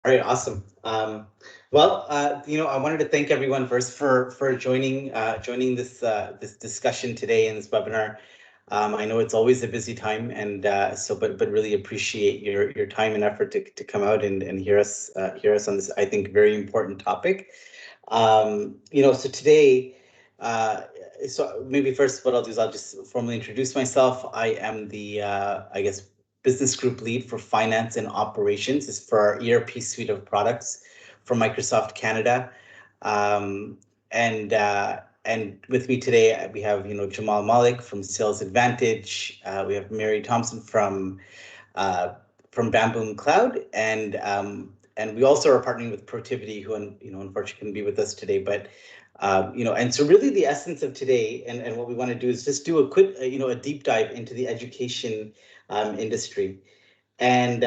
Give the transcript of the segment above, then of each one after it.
All right, awesome. I wanted to thank everyone first for joining this discussion today in this webinar. I know it's always a busy time, and but really appreciate your time and effort to come out and hear us on this, I think, very important topic. So today, so maybe first what I'll do is I'll just formally introduce myself. I am the I guess business group lead for finance and operations. Is for our ERP suite of products for Microsoft Canada. Um, and with me today we have Jamal Malik from Sales Advantage. We have Mary Thompson uh, from Bamboo Cloud, and we also are partnering with Protivity, who unfortunately couldn't be with us today. But and so really the essence of today and what we want to do is just do a quick a deep dive into the education industry. And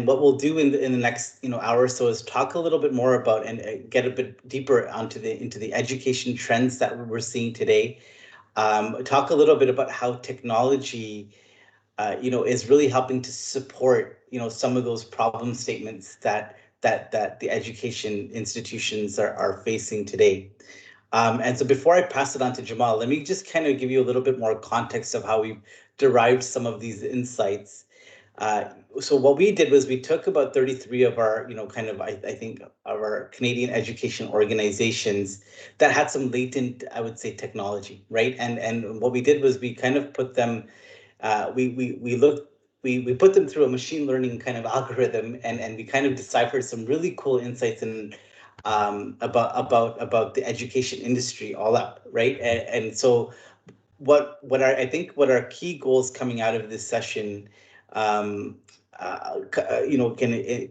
what we'll do in the next hour or so is talk a little bit more about and get a bit deeper into the education trends that we're seeing today. Talk a little bit about how technology is really helping to support some of those problem statements that the education institutions are facing today. And so before I pass it on to Jamal, let me just kind of give you a little bit more context of how we derived some of these insights. So what we did was we took about 33 of our, I think, of our Canadian education organizations that had some latent, I would say, technology, right? And what we did was we kind of put them, we put them through a machine learning kind of algorithm, and we kind of deciphered some really cool insights about the education industry all up, right? And so what our key goals coming out of this session, coming in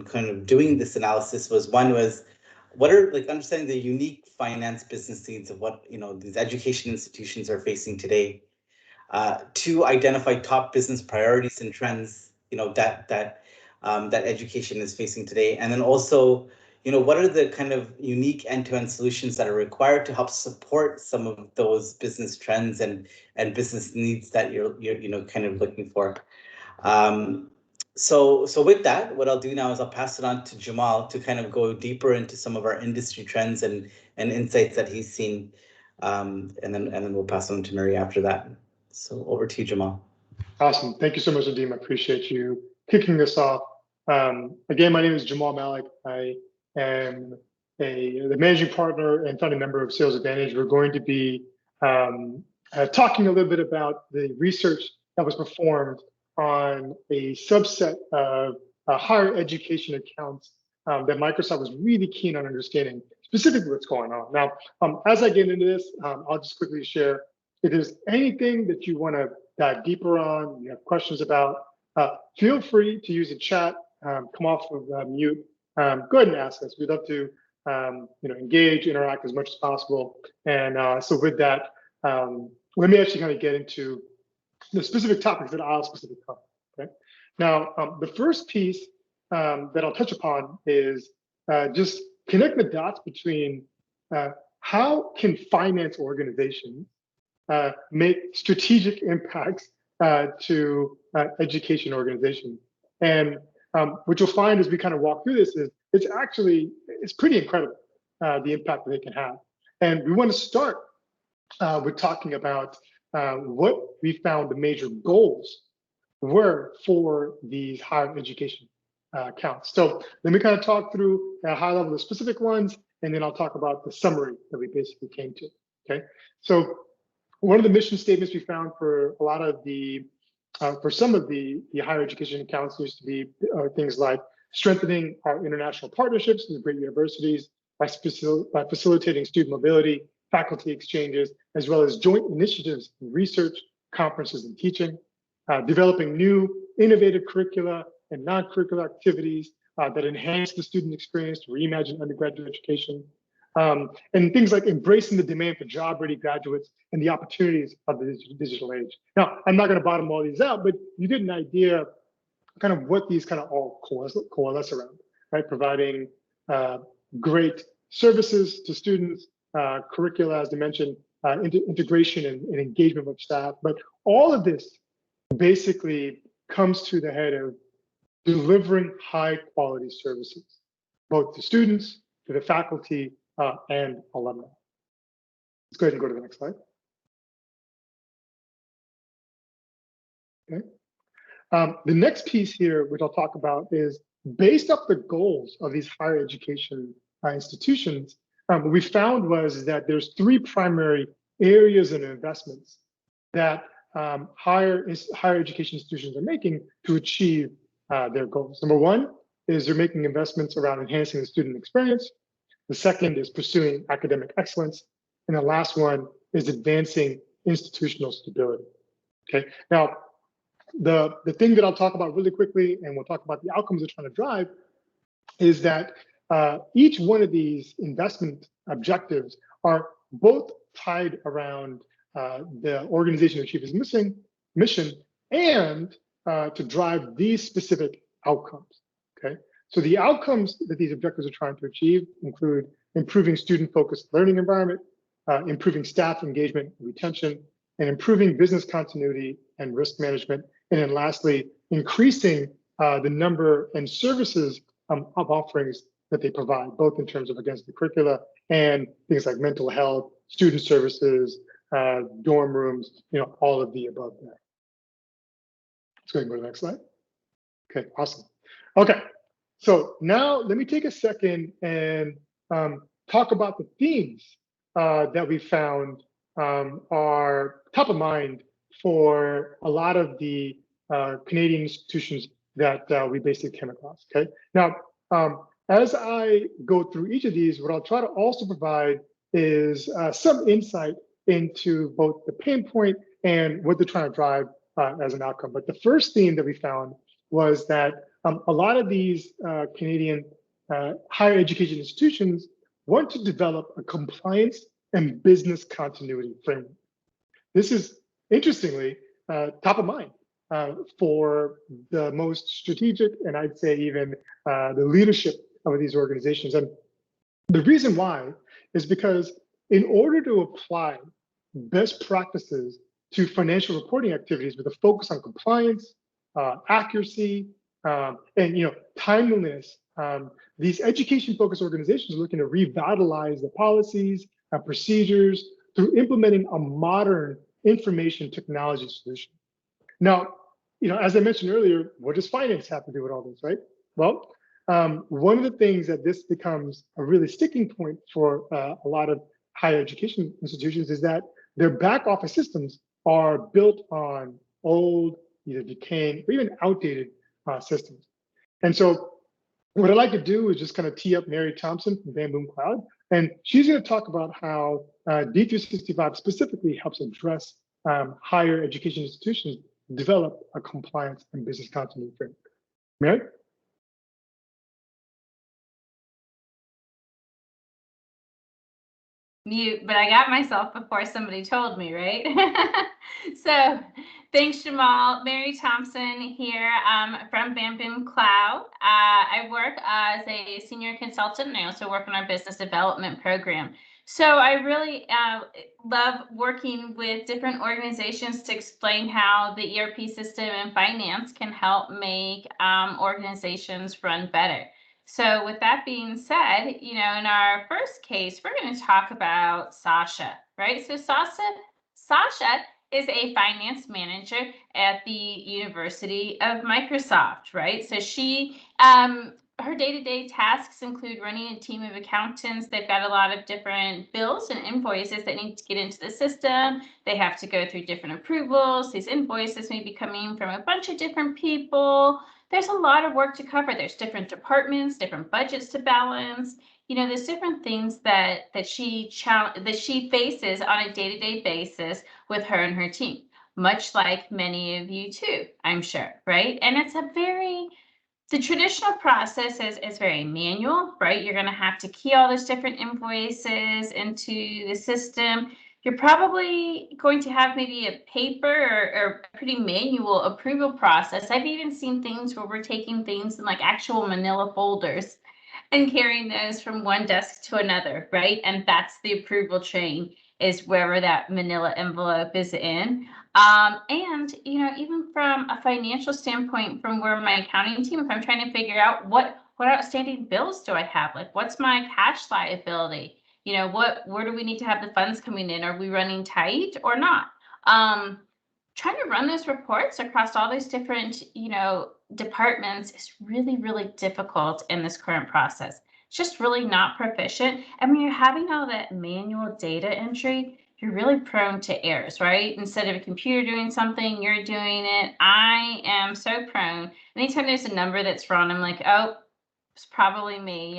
kind of doing this analysis was, one was, what are, like, understanding the unique finance business needs of what these education institutions are facing today. To identify top business priorities and trends that education is facing today, and then also what are the kind of unique end-to-end solutions that are required to help support some of those business trends and business needs that you're kind of looking for. Um, so with that, what I'll do now is I'll pass it on to Jamal to kind of go deeper into some of our industry trends and insights that he's seen, and then we'll pass on to Mary after that. So over to you, Jamal. Awesome. Thank you so much, Nadeem. I appreciate you kicking this off. Again, my name is Jamal Malik. I am the managing partner and founding member of Sales Advantage. We're going to be talking a little bit about the research that was performed on a subset of higher education accounts that Microsoft was really keen on understanding specifically what's going on. Now, as I get into this, I'll just quickly share, if there's anything that you want to dive deeper on, you have questions about, feel free to use the chat, come off of mute, go ahead and ask us. We'd love to engage, interact as much as possible. And so with that, let me actually kind of get into the specific topics that I'll specifically cover. Okay. Now, the first piece that I'll touch upon is just connect the dots between how can finance organizations make strategic impacts to education organizations. And what you'll find as we kind of walk through this is it's pretty incredible, the impact that they can have. And we want to start with talking about what we found the major goals were for these higher education accounts. So let me kind of talk through at a high level the specific ones, and then I'll talk about the summary that we basically came to. Okay, so one of the mission statements we found for a lot of for some of the higher education accounts used to be things like strengthening our international partnerships with great universities by facilitating student mobility, faculty exchanges, as well as joint initiatives in research, conferences, and teaching, developing new innovative curricula and non-curricular activities that enhance the student experience to reimagine undergraduate education, and things like embracing the demand for job-ready graduates and the opportunities of the digital age. Now, I'm not going to bottom all these out, but you get an idea kind of what these kind of all coalesce around, right? Providing great services to students, curricula, as I mentioned, integration and engagement with staff. But all of this basically comes to the head of delivering high quality services, both to students, to the faculty, and alumni. Let's go ahead and go to the next slide. Okay. The next piece here, which I'll talk about, is based off the goals of these higher education institutions. What we found was that there's three primary areas of investments that higher education institutions are making to achieve their goals. Number one is they're making investments around enhancing the student experience. The second is pursuing academic excellence. And the last one is advancing institutional stability. Okay. Now, the thing that I'll talk about really quickly, and we'll talk about the outcomes they're trying to drive, is that each one of these investment objectives are both tied around the organization to achieve its mission and to drive these specific outcomes. Okay, so the outcomes that these objectives are trying to achieve include improving student-focused learning environment, improving staff engagement and retention, and improving business continuity and risk management. And then lastly, increasing the number and services of offerings that they provide, both in terms of against the curricula and things like mental health, student services, dorm rooms, all of the above there. Let's go ahead and go to the next slide. Okay, awesome. Okay, so now let me take a second and talk about the themes that we found are top of mind for a lot of the Canadian institutions that we basically came across. Okay, now as I go through each of these, what I'll try to also provide is some insight into both the pain point and what they're trying to drive as an outcome. But the first theme that we found was that a lot of these Canadian higher education institutions want to develop a compliance and business continuity framework. This is, interestingly, top of mind for the most strategic, and I'd say even the leadership of these organizations. And the reason why is because in order to apply best practices to financial reporting activities with a focus on compliance, accuracy, and timeliness, these education-focused organizations are looking to revitalize the policies and procedures through implementing a modern information technology solution. Now, as I mentioned earlier, what does finance have to do with all this, right? Well, one of the things that this becomes a really sticking point for a lot of higher education institutions is that their back office systems are built on old, either decaying or even outdated systems. And so what I'd like to do is just kind of tee up Mary Thompson from Van Boom Cloud, and she's going to talk about how D365 specifically helps address higher education institutions develop a compliance and business continuity framework. Mary? Mute, but I got myself before somebody told me, right? So thanks, Jamal. Mary Thompson here from Van Boom Cloud. I work as a senior consultant, and I also work on our business development program. So I really love working with different organizations to explain how the ERP system and finance can help make organizations run better. So with that being said, in our first case, we're going to talk about Sasha, right? So Sasha is a finance manager at the University of Microsoft, right? So she, her day-to-day tasks include running a team of accountants. They've got a lot of different bills and invoices that need to get into the system. They have to go through different approvals. These invoices may be coming from a bunch of different people. There's a lot of work to cover. There's different departments, different budgets to balance. There's different things that she faces on a day-to-day basis with her and her team, much like many of you too, I'm sure, right? And it's the traditional process is very manual, right? You're going to have to key all those different invoices into the system. You're probably going to have maybe a paper or a pretty manual approval process. I've even seen things where we're taking things in like actual manila folders and carrying those from one desk to another, right? And that's the approval chain, is wherever that manila envelope is in. And, even from a financial standpoint, from where my accounting team, if I'm trying to figure out what outstanding bills do I have? Like, what's my cash liability? Where do we need to have the funds coming in? Are we running tight or not? Trying to run those reports across all these different, departments is really, really difficult in this current process. It's just really not proficient. And when you're having all that manual data entry, you're really prone to errors, right? Instead of a computer doing something, you're doing it. I am so prone. Anytime there's a number that's wrong, I'm like, oh, it's probably me.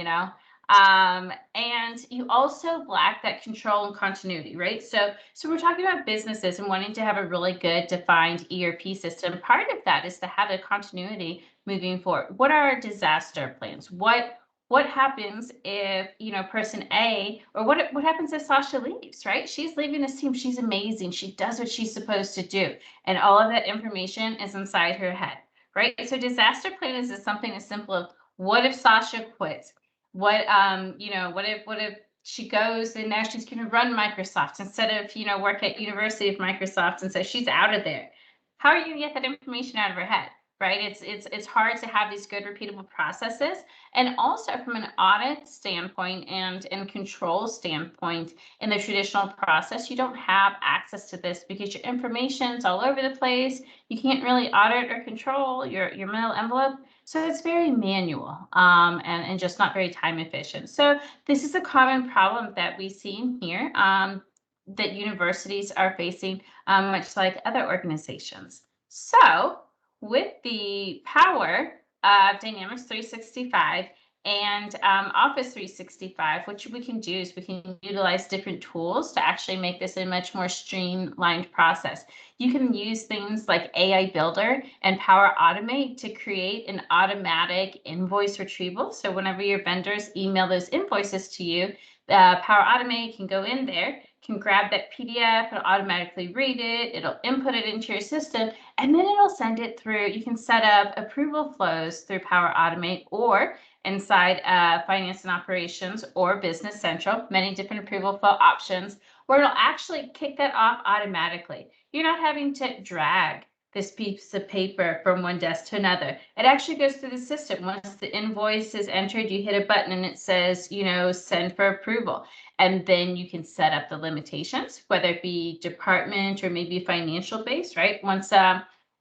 And you also lack that control and continuity, right? So we're talking about businesses and wanting to have a really good defined ERP system. Part of that is to have a continuity moving forward. What are our disaster plans? What happens if, person A, or what happens if Sasha leaves, right? She's leaving this team. She's amazing. She does what she's supposed to do. And all of that information is inside her head, right? So disaster plan is something as simple as, what if Sasha quits? What if she goes and now she's going to run Microsoft instead of, work at University of Microsoft, and so she's out of there. How are you going to get that information out of her head? Right? It's hard to have these good repeatable processes. And also from an audit standpoint and control standpoint, in the traditional process, you don't have access to this because your information's all over the place. You can't really audit or control your mail envelope. So it's very manual and just not very time efficient. So this is a common problem that we see in here that universities are facing, much like other organizations. So with the power of Dynamics 365 and Office 365, what we can do is we can utilize different tools to actually make this a much more streamlined process. You can use things like AI Builder and Power Automate to create an automatic invoice retrieval. So whenever your vendors email those invoices to you, Power Automate can go in there, can grab that PDF, it'll automatically read it, it'll input it into your system, and then it'll send it through. You can set up approval flows through Power Automate or inside Finance and Operations or Business Central, many different approval flow options, where it'll actually kick that off automatically. You're not having to drag this piece of paper from one desk to another. It actually goes through the system. Once the invoice is entered, you hit a button and it says, send for approval. And then you can set up the limitations, whether it be department or maybe financial based, right? Once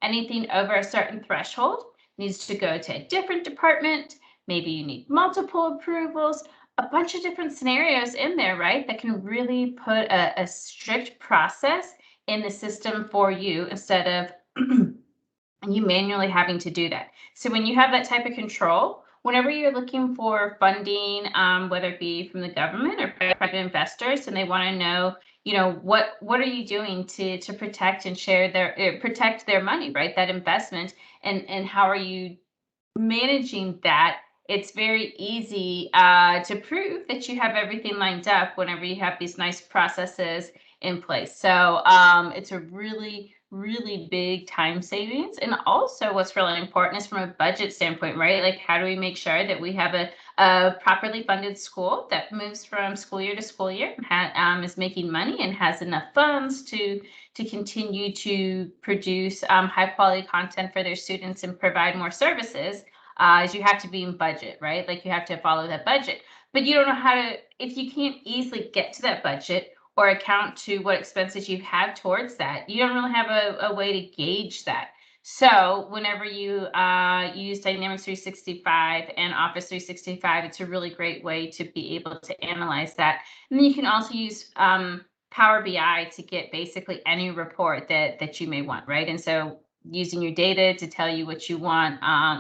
anything over a certain threshold needs to go to a different department, maybe you need multiple approvals, a bunch of different scenarios in there, right? That can really put a strict process in the system for you instead of you manually having to do that. So when you have that type of control, whenever you're looking for funding, whether it be from the government or private investors, and they want to know, what are you doing to protect and protect their money, right? That investment, and how are you managing that? It's very easy to prove that you have everything lined up whenever you have these nice processes in place. So it's a really, really big time savings. And also what's really important is from a budget standpoint, right? Like, how do we make sure that we have a properly funded school that moves from school year to school year, is making money and has enough funds to continue to produce high quality content for their students and provide more services, is you have to be in budget, right? Like, you have to follow that budget, but you don't know how to, if you can't easily get to that budget or account to what expenses you have towards that, you don't really have a way to gauge that. So whenever you use Dynamics 365 and Office 365, it's a really great way to be able to analyze that. And then you can also use Power BI to get basically any report that you may want, right? And so using your data to tell you what you want,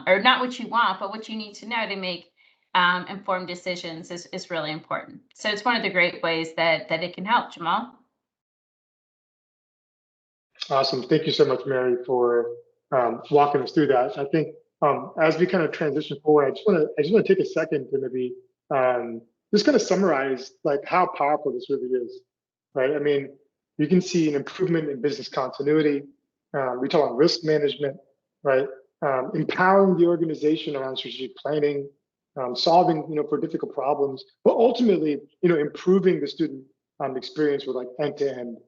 or not what you want, but what you need to know to make informed decisions is really important. So it's one of the great ways that it can help, Jamal. Awesome. Thank you so much, Mary, for walking us through that. I think as we kind of transition forward, I just want to take a second to maybe just kind of summarize like how powerful this really is, right? I mean, you can see an improvement in business continuity. We talk about risk management, right? Empowering the organization around strategic planning, solving, for difficult problems, but ultimately, improving the student experience with like end-to-end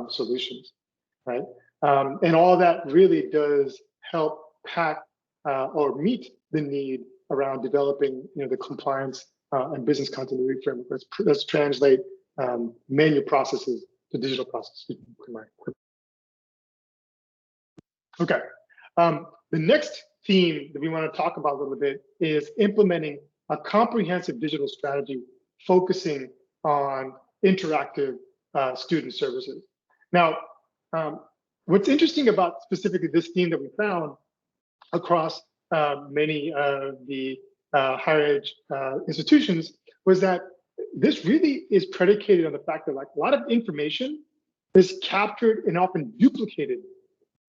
solutions, right? And all that really does help pack or meet the need around developing, the compliance and business continuity framework. Let's translate manual processes to digital processes. Okay. The next theme that we want to talk about a little bit is implementing a comprehensive digital strategy focusing on interactive student services. Now, what's interesting about specifically this theme that we found across many of the higher ed institutions was that this really is predicated on the fact that like a lot of information is captured and often duplicated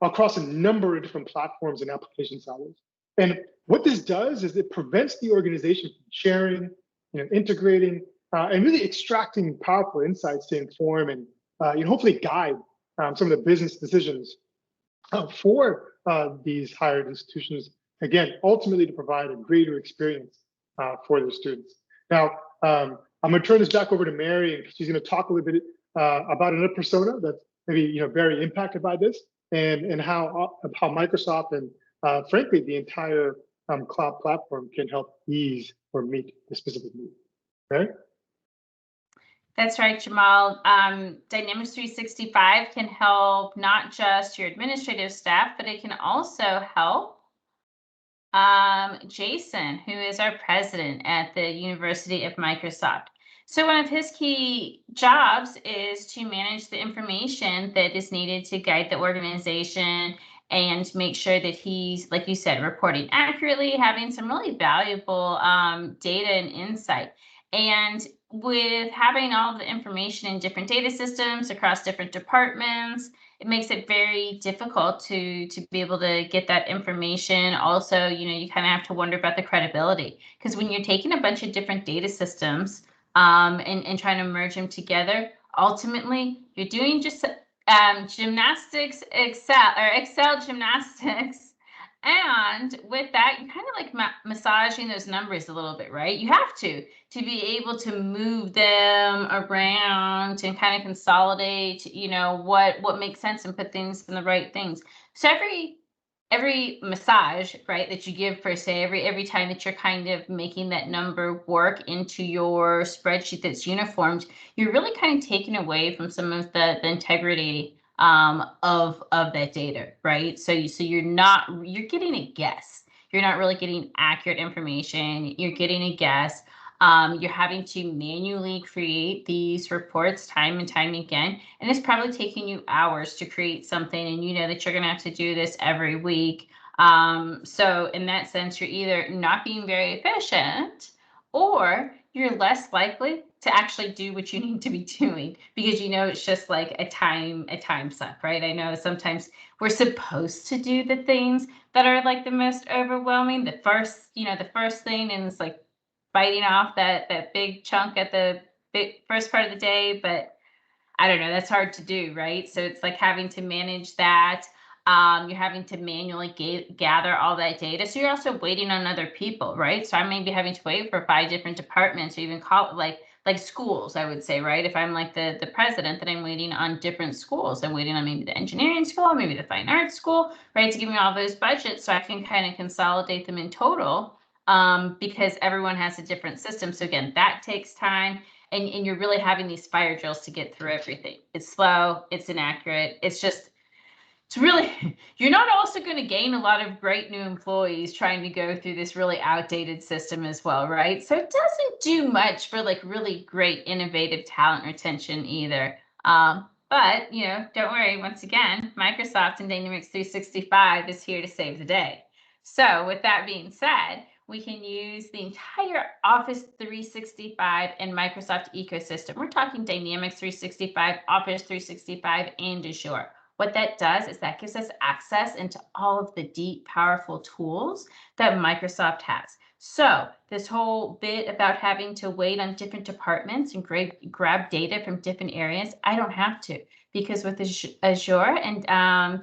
across a number of different platforms and application silos. And what this does is it prevents the organization from sharing, integrating, and really extracting powerful insights to inform and hopefully guide some of the business decisions for these higher ed institutions. Again, ultimately to provide a greater experience for their students. Now, I'm going to turn this back over to Mary, and she's going to talk a little bit about another persona that's maybe very impacted by this, and how Microsoft and frankly the entire cloud platform can help ease or meet the specific need. Okay. That's right, Jamal. Dynamics 365 can help not just your administrative staff, but it can also help Jason, who is our president at the University of Microsoft. So one of his key jobs is to manage the information that is needed to guide the organization and make sure that he's, like you said, reporting accurately, having some really valuable data and insight. And with having all the information in different data systems across different departments, it makes it very difficult to be able to get that information. Also, you kind of have to wonder about the credibility, because when you're taking a bunch of different data systems and trying to merge them together, ultimately you're doing just gymnastics, Excel gymnastics. And with that, you're kind of like massaging those numbers a little bit, right? You have to be able to move them around and kind of consolidate, what makes sense and put things in the right things. So every massage, right, that you give per se, every time that you're kind of making that number work into your spreadsheet that's uniformed, you're really kind of taking away from some of the integrity of that data, right? So you're getting a guess. You're not really getting accurate information. You're getting a guess. You're having to manually create these reports time and time again, and it's probably taking you hours to create something, and you know that you're going to have to do this every week. So in that sense, you're either not being very efficient, or you're less likely to actually do what you need to be doing, because it's just like a time suck, right? I know sometimes we're supposed to do the things that are like the most overwhelming, the first thing, and it's like biting off that big chunk at the first part of the day, but I don't know, that's hard to do, right? So it's like having to manage that. You're having to manually gather all that data. So you're also waiting on other people, right? So I may be having to wait for 5 different departments, or even call like schools, I would say, right? If I'm like the president, then I'm waiting on different schools. I'm waiting on maybe the engineering school, maybe the fine arts school, right? To give me all those budgets so I can kind of consolidate them in total, because everyone has a different system. So again, that takes time. And you're really having these fire drills to get through everything. It's slow, it's inaccurate. It's really, you're not also going to gain a lot of great new employees trying to go through this really outdated system as well, right? So it doesn't do much for like really great innovative talent retention either. But, don't worry, once again, Microsoft and Dynamics 365 is here to save the day. So with that being said, we can use the entire Office 365 and Microsoft ecosystem. We're talking Dynamics 365, Office 365, and Azure. What that does is that gives us access into all of the deep, powerful tools that Microsoft has. So this whole bit about having to wait on different departments and grab data from different areas, I don't have to, because with Azure and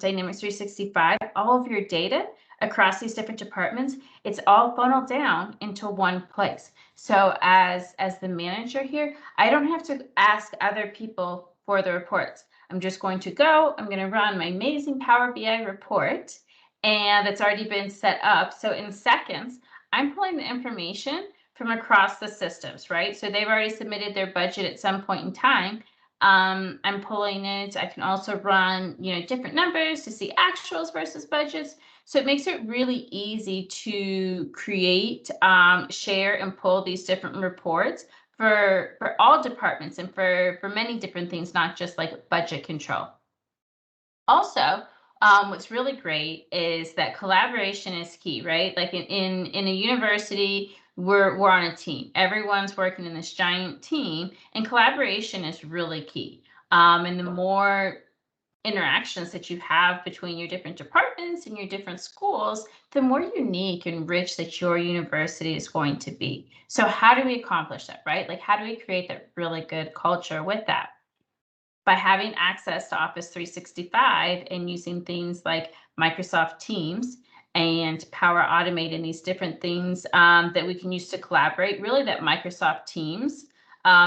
Dynamics 365, all of your data across these different departments, it's all funneled down into one place. So as the manager here, I don't have to ask other people for the reports. I'm just going to go, I'm going to run my amazing Power BI report, and it's already been set up. So in seconds, I'm pulling the information from across the systems, right? So they've already submitted their budget at some point in time. I'm pulling it. I can also run, different numbers to see actuals versus budgets. So it makes it really easy to create, share, and pull these different reports for all departments and for many different things, not just like budget control. Also, what's really great is that collaboration is key, right? Like in a university, we're on a team. Everyone's working in this giant team, and collaboration is really key. And the more interactions that you have between your different departments and your different schools, the more unique and rich that your university is going to be. So how do we accomplish that, right? Like, how do we create that really good culture with that? By having access to Office 365 and using things like Microsoft Teams and Power Automate and these different things that we can use to collaborate. Really, that Microsoft Teams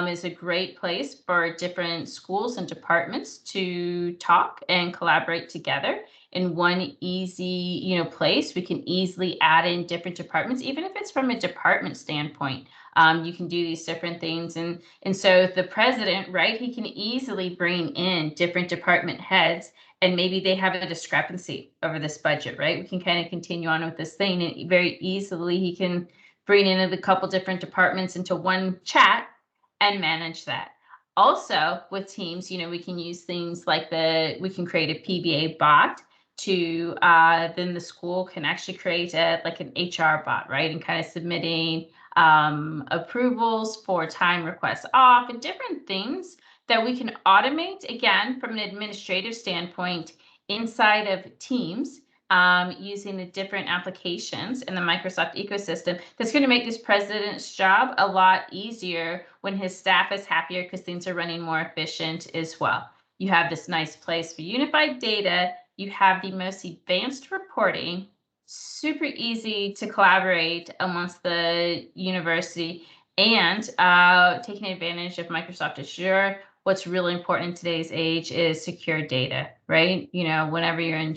is a great place for different schools and departments to talk and collaborate together in one easy, place. We can easily add in different departments, even if it's from a department standpoint. You can do these different things. And so the president, right, he can easily bring in different department heads, and maybe they have a discrepancy over this budget, right? We can kind of continue on with this thing, and very easily he can bring in a couple different departments into one chat and manage that. Also with Teams, we can use things like we can create a PBA bot to then the school can actually create like an HR bot, right? And kind of submitting approvals for time requests off and different things that we can automate, again, from an administrative standpoint inside of Teams, using the different applications in the Microsoft ecosystem. That's going to make this president's job a lot easier when his staff is happier because things are running more efficient as well. You have this nice place for unified data. You have the most advanced reporting, super easy to collaborate amongst the university, and taking advantage of Microsoft Azure. What's really important in today's age is secure data, right? Whenever you're in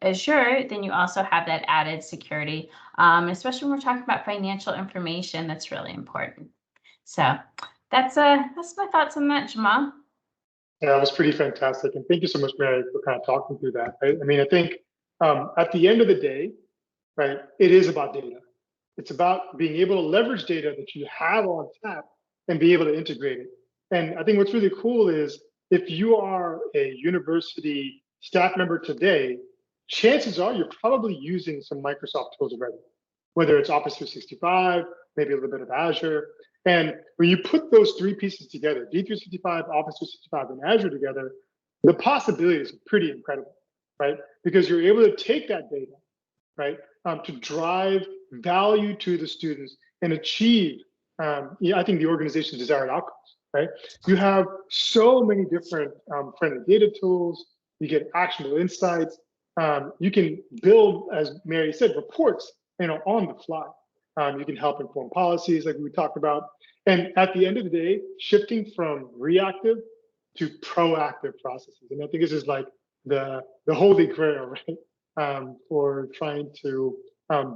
Azure, then you also have that added security, especially when we're talking about financial information. That's really important. So that's my thoughts on that, Jamal. Yeah, that was pretty fantastic. And thank you so much, Mary, for kind of talking through that. Right? I mean, I think at the end of the day, right, it is about data. It's about being able to leverage data that you have on tap and be able to integrate it. And I think what's really cool is if you are a university staff member today, chances are you're probably using some Microsoft tools already, whether it's Office 365, maybe a little bit of Azure. And when you put those three pieces together, D365, Office 365, and Azure together, the possibilities are pretty incredible, right? Because you're able to take that data, right, to drive value to the students and achieve, I think, the organization's desired outcomes, right? You have so many different friendly data tools. You get actionable insights. You can build, as Mary said, reports, on the fly. You can help inform policies like we talked about. And at the end of the day, shifting from reactive to proactive processes. And I think this is like the holy grail, right? For trying to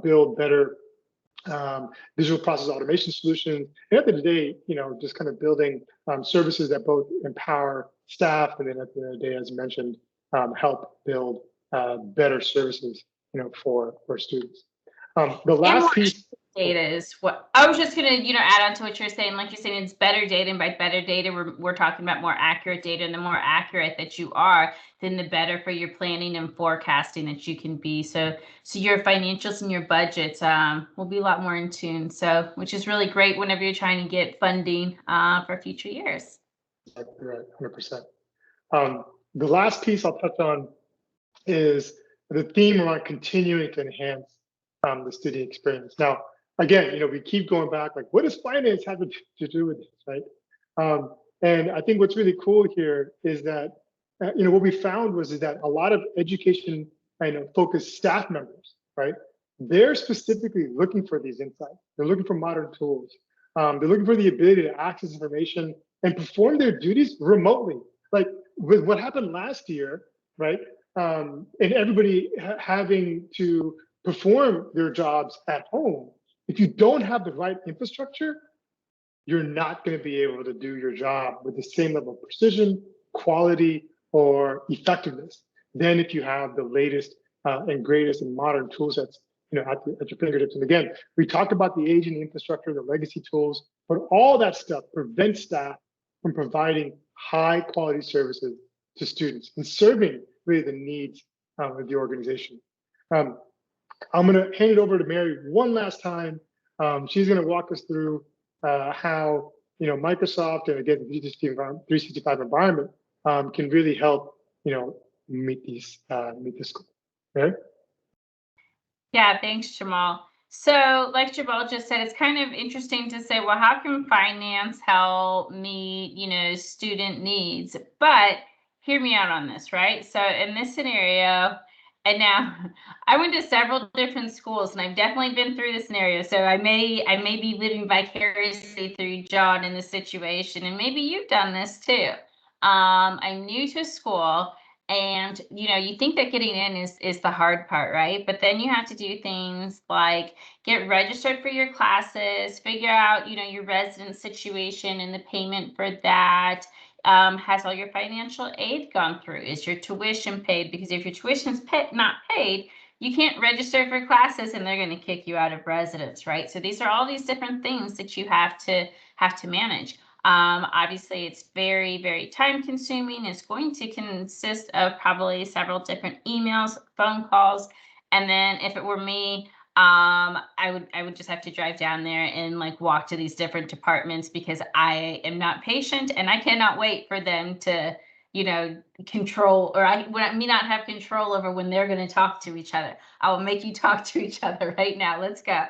build better visual process automation solutions. And at the end of the day, just kind of building services that both empower staff and then at the end of the day, as mentioned, help build better services, for students. The last piece. Data is what I was just going to, add on to what you're saying. Like you're saying, it's better data, and by better data, we're talking about more accurate data. And the more accurate that you are, then the better for your planning and forecasting that you can be. So your financials and your budgets will be a lot more in tune. So, which is really great whenever you're trying to get funding for future years. Right, 100%. The last piece I'll touch on is the theme around continuing to enhance the student experience. Now, again, we keep going back, like, what does finance have to do with this, right? And I think what's really cool here is that, what we found was that a lot of education, focused staff members, right? They're specifically looking for these insights. They're looking for modern tools. They're looking for the ability to access information and perform their duties remotely. Like with what happened last year, right? And everybody having to perform their jobs at home, if you don't have the right infrastructure, you're not going to be able to do your job with the same level of precision, quality, or effectiveness than if you have the latest and greatest and modern tool sets, at your fingertips. And again, we talked about the aging infrastructure, the legacy tools, but all that stuff prevents staff from providing high quality services to students and serving really the needs of the organization. I'm going to hand it over to Mary one last time. She's going to walk us through how Microsoft and again the 365 environment can really help meet this goal. Okay. Yeah, thanks, Jamal. So, like Jamal just said, it's kind of interesting to say, well, how can finance help meet, student needs? But hear me out on this, right? So, in this scenario, and now I went to several different schools, and I've definitely been through this scenario. So, I may be living vicariously through John in this situation, and maybe you've done this too. I'm new to school. And you think that getting in is the hard part, right? But then you have to do things like get registered for your classes, figure out your resident situation and the payment for that. Has all your financial aid gone through? Is your tuition paid? Because if your tuition's not paid, you can't register for classes, and they're going to kick you out of residence, right? So these are all these different things that you have to manage. Obviously, it's very, very time consuming. It's going to consist of probably several different emails, phone calls. And then if it were me, I would just have to drive down there and walk to these different departments because I am not patient and I cannot wait for them to, control, or I may not have control over when they're going to talk to each other. I will make you talk to each other right now. Let's go.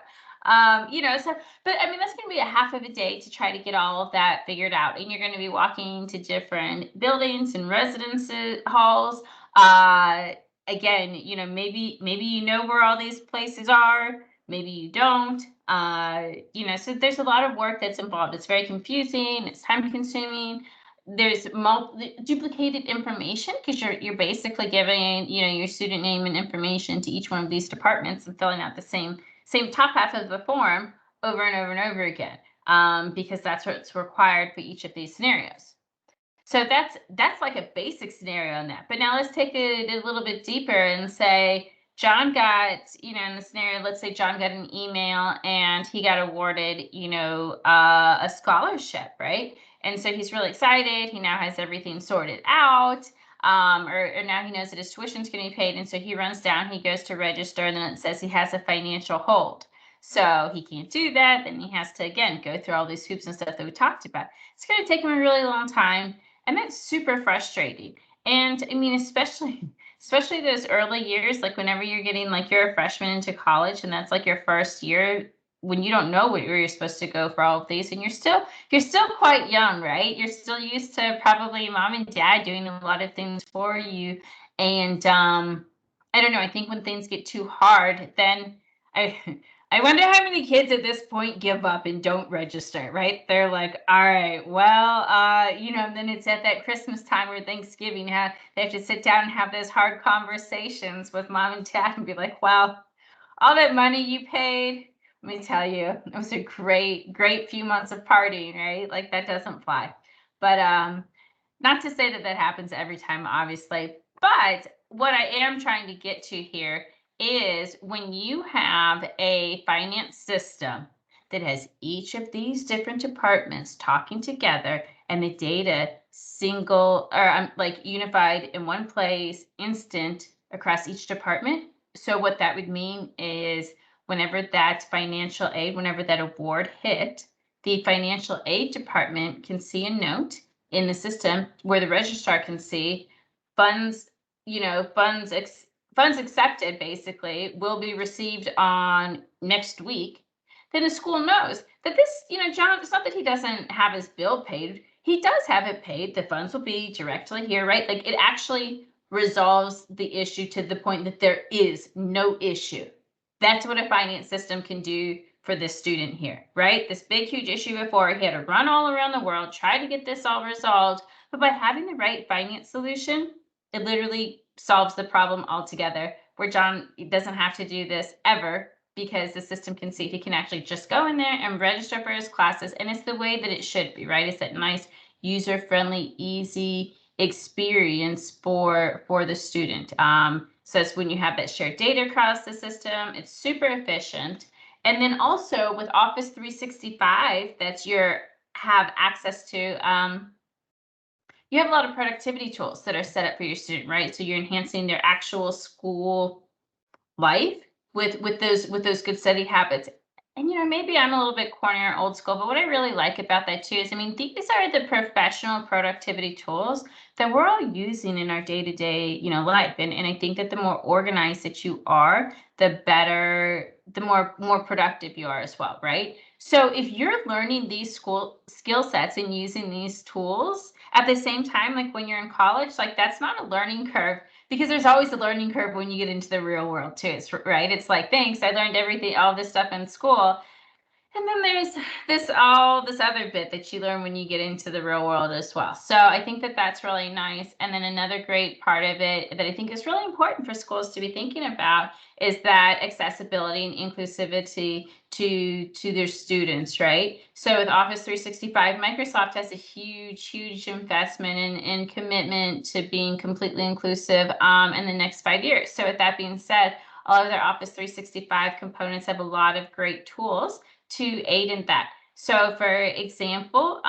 So, but I mean, that's going to be a half of a day to try to get all of that figured out. And you're going to be walking to different buildings and residence halls. Again, maybe you know where all these places are, maybe you don't. So there's a lot of work that's involved. It's very confusing. It's time consuming. There's duplicated information because you're basically giving, your student name and information to each one of these departments and filling out the same top half of the form over and over and over again, because that's what's required for each of these scenarios. So that's like a basic scenario on that. But now let's take it a little bit deeper and say John got, in the scenario, let's say John got an email and he got awarded, a scholarship, right? And so he's really excited. He now has everything sorted out. Or now he knows that his tuition is going to be paid. And so he runs down, he goes to register, and then it says he has a financial hold. So he can't do that. Then he has to, again, go through all these hoops and stuff that we talked about. It's going to take him a really long time. And that's super frustrating. And I mean, especially those early years, whenever you're getting, you're a freshman into college and that's your first year, when you don't know where you're supposed to go for all of these, and you're still quite young, right? You're still used to probably mom and dad doing a lot of things for you. And I don't know, I think when things get too hard, then I wonder how many kids at this point give up and don't register, right? They're like, all right, well, and then it's at that Christmas time or Thanksgiving, they have to sit down and have those hard conversations with mom and dad and be like, wow, all that money you paid, let me tell you, it was a great few months of partying, right? That doesn't fly. But not to say that happens every time, obviously. But what I am trying to get to here is when you have a finance system that has each of these different departments talking together and the data unified in one place, instant across each department. So what that would mean is whenever that award hit, the financial aid department can see a note in the system where the registrar can see funds accepted basically will be received on next week. Then the school knows that this, John, it's not that he doesn't have his bill paid. He does have it paid. The funds will be directly here, right? It actually resolves the issue to the point that there is no issue. That's what a finance system can do for this student here, right? This big, huge issue before, he had to run all around the world, try to get this all resolved. But by having the right finance solution, it literally solves the problem altogether, where John doesn't have to do this ever, because the system can see he can actually just go in there and register for his classes. And it's the way that it should be, right? It's that nice, user-friendly, easy experience for the student. So it's when you have that shared data across the system, it's super efficient. And then also with Office 365, that's have access to, you have a lot of productivity tools that are set up for your student, right? So you're enhancing their actual school life with those good study habits. And maybe I'm a little bit corny or old school, but what I really like about that too is, I mean, these are the professional productivity tools that we're all using in our day-to-day, life. And I think that the more organized that you are, the better, the more productive you are as well, right? So if you're learning these skill sets and using these tools at the same time, like when you're in college, like that's not a learning curve, because there's always a learning curve when you get into the real world too, right? It's like, thanks, I learned all this stuff in school. And then there's all this other bit that you learn when you get into the real world as well. So I think that that's really nice. And then another great part of it that I think is really important for schools to be thinking about is that accessibility and inclusivity to their students, right? So with Office 365, Microsoft has a huge investment and commitment to being completely inclusive in the next 5 years. So with that being said, all of their Office 365 components have a lot of great tools to aid in that. So for example,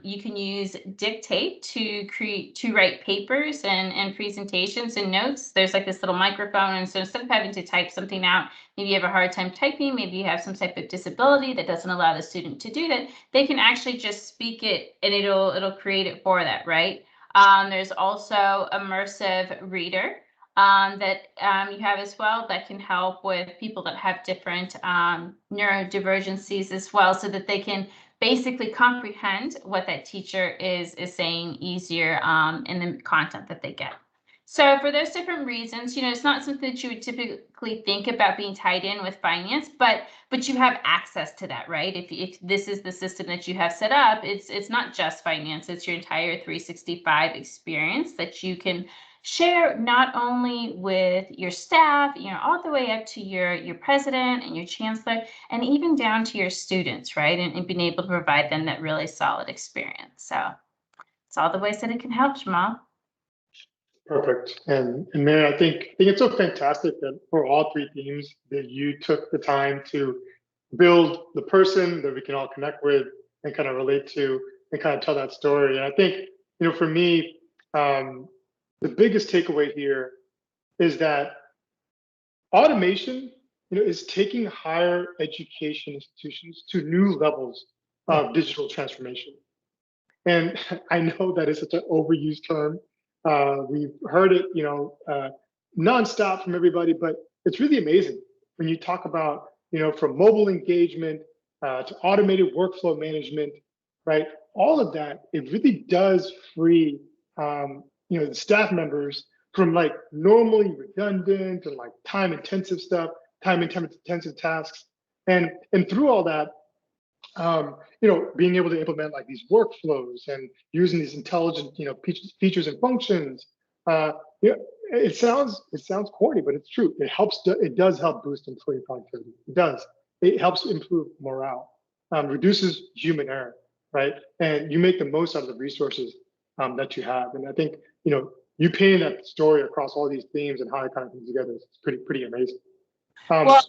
you can use Dictate to write papers and presentations and notes. There's like this little microphone, and so instead of having to type something out, maybe you have a hard time typing, maybe you have some type of disability that doesn't allow the student to do that, they can actually just speak it and it'll create it for that, right? There's also Immersive Reader that you have as well, that can help with people that have different neurodivergencies as well, so that they can basically comprehend what that teacher is saying easier in the content that they get. So for those different reasons, it's not something that you would typically think about being tied in with finance, but you have access to that, right? If this is the system that you have set up, it's not just finance, it's your entire 365 experience that you can share not only with your staff, all the way up to your president and your chancellor, and even down to your students, right? And being able to provide them that really solid experience. So it's all the ways that it can help, Jamal. Perfect. And Mary, I think it's so fantastic that for all three themes that you took the time to build the person that we can all connect with and kind of relate to and kind of tell that story. And I think, for me, the biggest takeaway here is that automation, is taking higher education institutions to new levels of digital transformation. And I know that is such an overused term. We've heard it, nonstop from everybody, but it's really amazing when you talk about, from mobile engagement to automated workflow management, right? All of that, it really does free the staff members from like normally redundant and like time-intensive stuff, time-intensive tasks, and through all that, being able to implement like these workflows and using these intelligent, features and functions. It sounds corny, but it's true. It does help boost employee productivity. It does. It helps improve morale, reduces human error, right? And you make the most out of the resources that you have. And I think, you painting that story across all these themes and how it kind of comes together is pretty amazing. Well,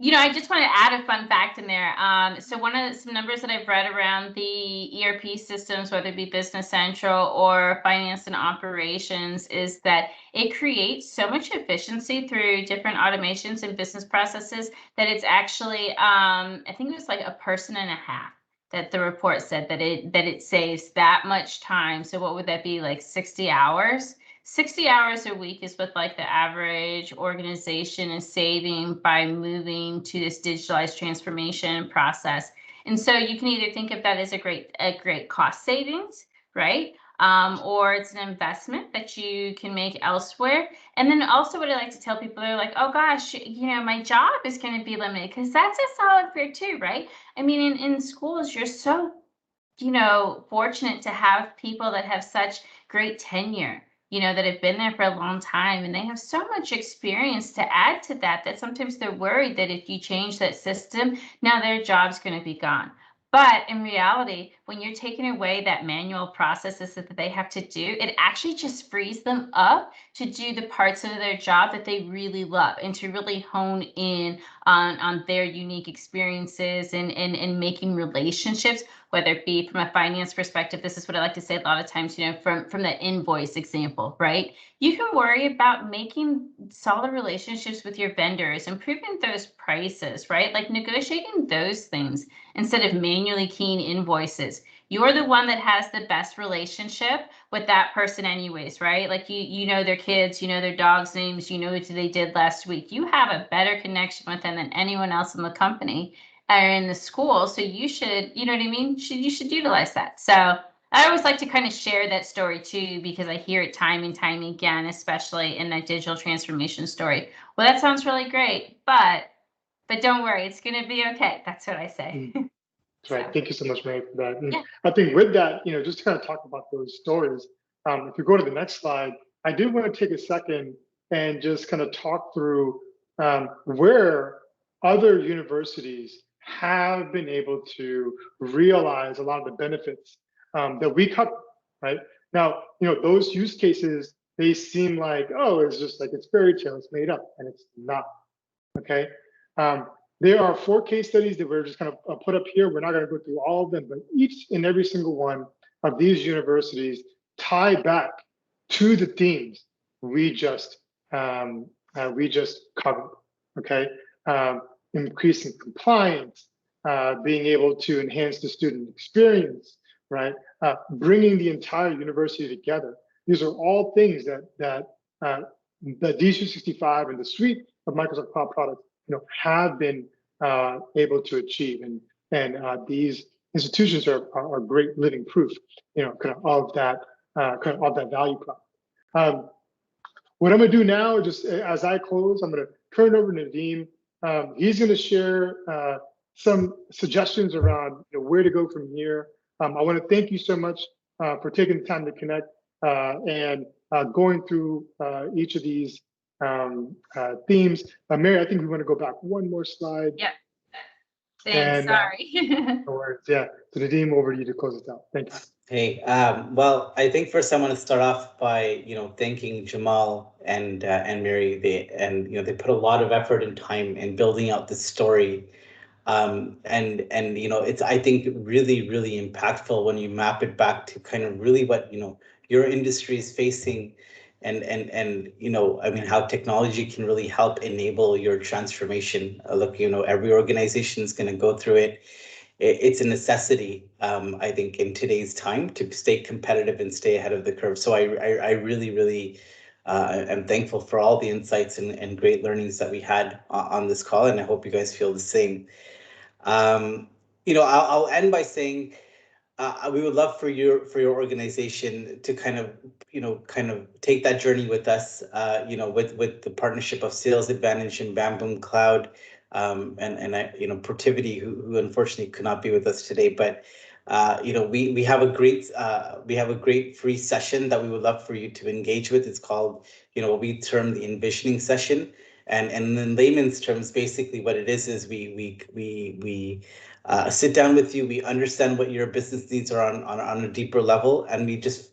I just want to add a fun fact in there. So some numbers that I've read around the ERP systems, whether it be Business Central or finance and operations, is that it creates so much efficiency through different automations and business processes that it's actually, I think it was like 1.5 persons that the report said that it saves that much time. So what would that be, like 60 hours? 60 hours a week is what like the average organization is saving by moving to this digitalized transformation process. And so you can either think of that as a great cost savings, right? or it's an investment that you can make elsewhere. And then also what I like to tell people, they're like, oh gosh, my job is going to be limited, because that's a solid fear too, right? I mean, in schools, you're so fortunate to have people that have such great tenure, that have been there for a long time, and they have so much experience to add to that, that sometimes they're worried that if you change that system, now their job's going to be gone. But in reality, when you're taking away that manual processes that they have to do, it actually just frees them up to do the parts of their job that they really love, and to really hone in on their unique experiences, and making relationships, whether it be from a finance perspective. This is what I like to say a lot of times, from the invoice example, right? You can worry about making solid relationships with your vendors, improving those prices, right? Like negotiating those things instead of manually keying invoices. You're the one that has the best relationship with that person anyways, right? Like you know their kids, their dog's names, what they did last week. You have a better connection with them than anyone else in the company or in the school. So you should, you know what I mean? You should utilize that. So I always like to kind of share that story too, because I hear it time and time again, especially in that digital transformation story. Well, that sounds really great, but don't worry, it's going to be okay. That's what I say. That's right. Thank you so much, Mary, for that. And Yeah. I think with that, just to kind of talk about those stories, if you go to the next slide, I did want to take a second and just kind of talk through where other universities have been able to realize a lot of the benefits that we cover, right? Now, those use cases, they seem like, oh, it's just like it's fairy tale, it's made up, and it's not, okay? There are 4 case studies that we're just kind of put up here. We're not going to go through all of them, but each and every single one of these universities tie back to the themes we just covered. Okay, increasing compliance, being able to enhance the student experience, right? Bringing the entire university together. These are all things that the D365 and the suite of Microsoft Cloud products have been able to achieve, and these institutions are great living proof, kind of that value prop. What I'm going to do now, just as I close, I'm going to turn it over to Nadeem. He's going to share some suggestions around where to go from here. I want to thank you so much for taking the time to connect and going through each of these themes. Mary, I think we want to go back one more slide. Yep. Thanks. Sorry. No worries. Yeah. So Nadeem, over to you to close us out. Thank you. Hey, well, I think first I want to start off by thanking Jamal and Mary. They put a lot of effort and time in building out this story, and it's, I think, really impactful when you map it back to kind of really what your industry is facing, and I mean how technology can really help enable your transformation. Look, every organization is going to go through it. It's a necessity, I think, in today's time to stay competitive and stay ahead of the curve. So I really am thankful for all the insights and great learnings that we had on this call, and I hope you guys feel the same. I'll end by saying we would love for your organization to kind of take that journey with us, with the partnership of Sales Advantage and Bam Boom Cloud. Protiviti, who unfortunately could not be with us today, but we have a great free session that we would love for you to engage with. It's called what we term the envisioning session, and in layman's terms, basically what it is we sit down with you, we understand what your business needs are on a deeper level, and we just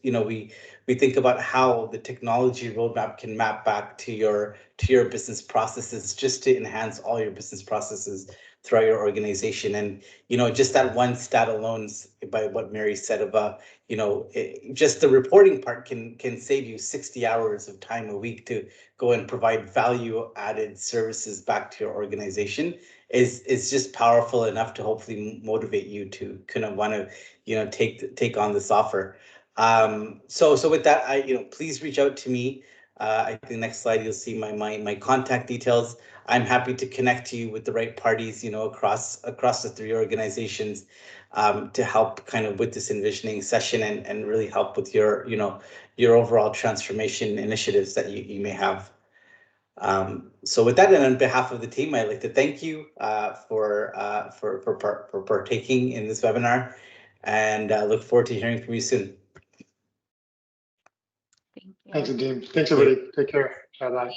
we think about how the technology roadmap can map back to your business processes, just to enhance all your business processes throughout your organization. And just that one stat alone, by what Mary said about just the reporting part can save you 60 hours of time a week to go and provide value added services back to your organization is just powerful enough to hopefully motivate you to kind of want to take on this offer. So with that, please reach out to me. I think next slide, you'll see my contact details. I'm happy to connect you with the right parties, across the three organizations, to help kind of with this envisioning session and really help with your, your overall transformation initiatives that you may have. So with that, and on behalf of the team, I'd like to thank you for partaking in this webinar, and look forward to hearing from you soon. Thank you. Thanks, Nadeem. Thanks, everybody. Take care. Bye-bye.